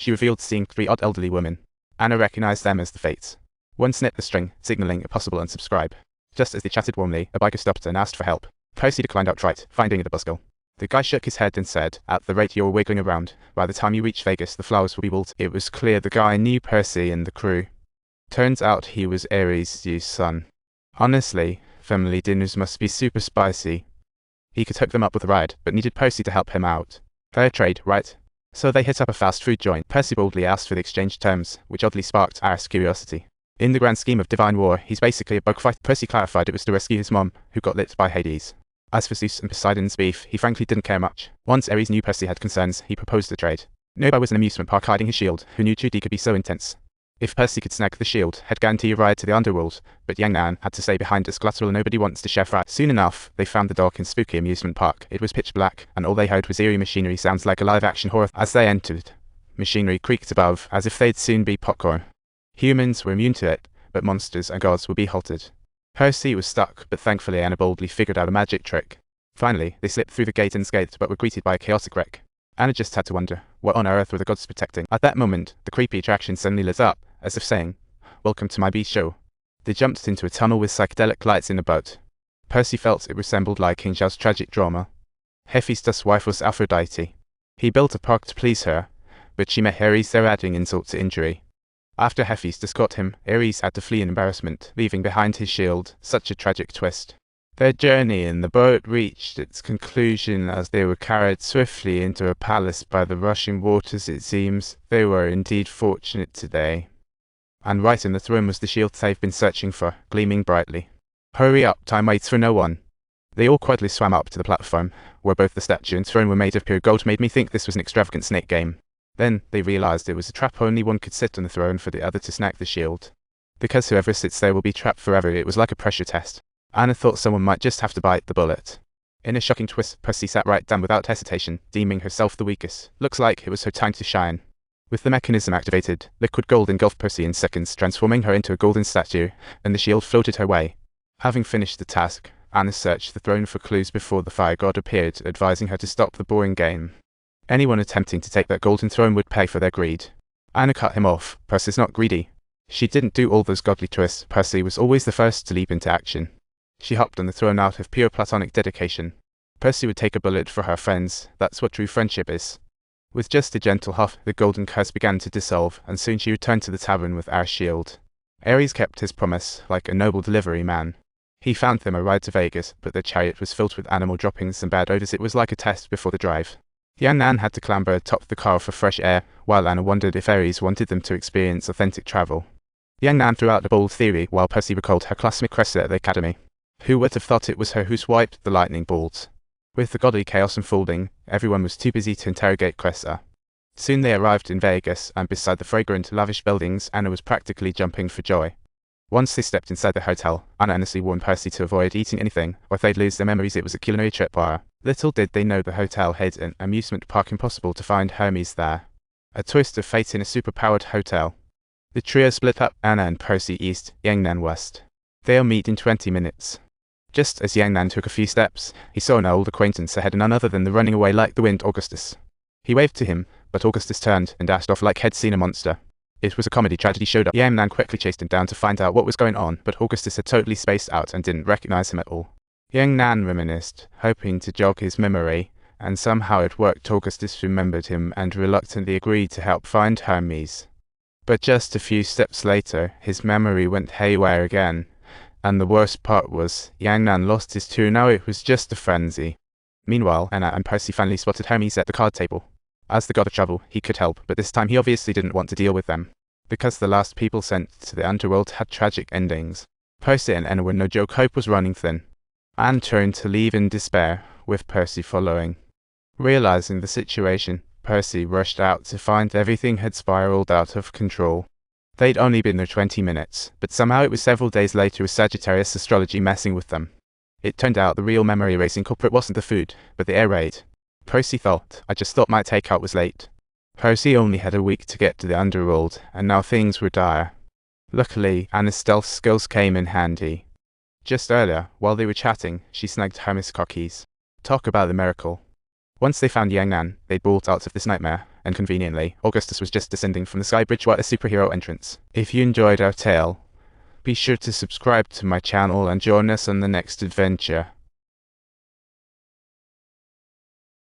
she revealed seeing 3 odd elderly women. Anna recognized them as the Fates. One snipped the string, signaling a possible unsubscribe. Just as they chatted warmly, a biker stopped and asked for help. Percy declined outright, finding it a buzzkill. The guy shook his head and said, "At the rate you're wiggling around, by the time you reach Vegas the flowers will be wilted." It was clear the guy knew Percy and the crew. Turns out he was Ares' son. Honestly, family dinners must be super spicy. He could hook them up with a ride, but needed Percy to help him out. Fair trade, right? So they hit up a fast food joint. Percy boldly asked for the exchange terms, which oddly sparked Ares' curiosity. In the grand scheme of divine war, he's basically a bug fighter. Percy clarified it was to rescue his mom, who got lit by Hades. As for Zeus and Poseidon's beef, he frankly didn't care much. Once Ares knew Percy had concerns, he proposed a trade. Nobody was an amusement park hiding his shield, who knew 2D could be so intense. If Percy could snag the shield, he'd guarantee a ride to the underworld, but Yang Nan had to stay behind as collateral. Nobody wants to share frat. Soon enough, they found the dock in spooky amusement park. It was pitch black, and all they heard was eerie machinery sounds like a live-action horror. As they entered, machinery creaked above, as if they'd soon be popcorn. Humans were immune to it, but monsters and gods would be halted. Percy was stuck, but thankfully Anna boldly figured out a magic trick. Finally, they slipped through the gate unscathed, but were greeted by a chaotic wreck. Anna just had to wonder, what on earth were the gods protecting? At that moment, the creepy attraction suddenly lit up, as if saying, "Welcome to my beast show." They jumped into a tunnel with psychedelic lights in a boat. Percy felt it resembled King King Zhao's tragic drama. Hephaestus' wife was Aphrodite. He built a park to please her, but she met Ares there, adding insult to injury. After Hephaestus caught him, Ares had to flee in embarrassment, leaving behind his shield. Such a tragic twist. Their journey in the boat reached its conclusion as they were carried swiftly into a palace by the rushing waters. It seems they were indeed fortunate today. And right in the throne was the shield they've been searching for, gleaming brightly. "Hurry up, time waits for no one." They all quietly swam up to the platform, where both the statue and throne were made of pure gold. Made me think this was an extravagant snake game. Then they realized it was a trap. Only one could sit on the throne for the other to snag the shield. Because whoever sits there will be trapped forever. It was like a pressure test. Anna thought someone might just have to bite the bullet. In a shocking twist, Percy sat right down without hesitation, deeming herself the weakest. Looks like it was her time to shine. With the mechanism activated, liquid gold engulfed Percy in seconds, transforming her into a golden statue, and the shield floated her way. Having finished the task, Anna searched the throne for clues before the fire god appeared, advising her to stop the boring game. Anyone attempting to take that golden throne would pay for their greed. Anna cut him off. Percy's not greedy. She didn't do all those godly twists. Percy was always the first to leap into action. She hopped on the throne out of pure platonic dedication. Percy would take a bullet for her friends. That's what true friendship is. With just a gentle huff, the golden curse began to dissolve, and soon she returned to the tavern with Ares' shield. Ares kept his promise, like a noble delivery man. He found them a ride to Vegas, but their chariot was filled with animal droppings and bad odors. It was like a test before the drive. Yang Nan had to clamber atop the car for fresh air, while Anna wondered if Ares wanted them to experience authentic travel. Yang Nan threw out a bold theory, while Percy recalled her classmate Cressida at the academy. Who would have thought it was her who swiped the lightning bolts? With the godly chaos unfolding, everyone was too busy to interrogate Cressida. Soon they arrived in Vegas, and beside the fragrant, lavish buildings, Anna was practically jumping for joy. Once they stepped inside the hotel, Anna earnestly warned Percy to avoid eating anything, or they'd lose their memories. It was a culinary tripwire. Little did they know the hotel had an amusement park. Impossible to find Hermes there. A twist of fate in a superpowered hotel. The trio split up, Anna and Percy east, Yang Nan west. They'll meet in 20 minutes. Just as Yang Nan took a few steps, he saw an old acquaintance ahead, none other than the running away like the wind Augustus. He waved to him, but Augustus turned and dashed off like he'd seen a monster. It was a comedy. Tragedy showed up. Yang Nan quickly chased him down to find out what was going on, but Augustus had totally spaced out and didn't recognize him at all. Yang Nan reminisced, hoping to jog his memory, and somehow it worked. Augustus remembered him and reluctantly agreed to help find Hermes. But just a few steps later, his memory went haywire again. And the worst part was, Yang Nan lost his too. Now it was just a frenzy. Meanwhile, Anna and Percy finally spotted Hermes at the card table. As the god of travel, he could help, but this time he obviously didn't want to deal with them. Because the last people sent to the underworld had tragic endings. Percy and Anna were no joke. Hope was running thin. Anne turned to leave in despair, with Percy following. Realizing the situation, Percy rushed out to find everything had spiraled out of control. They'd only been there 20 minutes, but somehow it was several days later with Sagittarius astrology messing with them. It turned out the real memory-erasing culprit wasn't the food, but the air raid. Percy thought, "I just thought my takeout was late." Percy only had a week to get to the underworld, and now things were dire. Luckily, Anna's stealth skills came in handy. Just earlier, while they were chatting, she snagged Hermes' car keys. Talk about the miracle. Once they found Yang Nan, they'd bolt out of this nightmare, and conveniently, Augustus was just descending from the sky bridge while a superhero entrance. If you enjoyed our tale, be sure to subscribe to my channel and join us on the next adventure.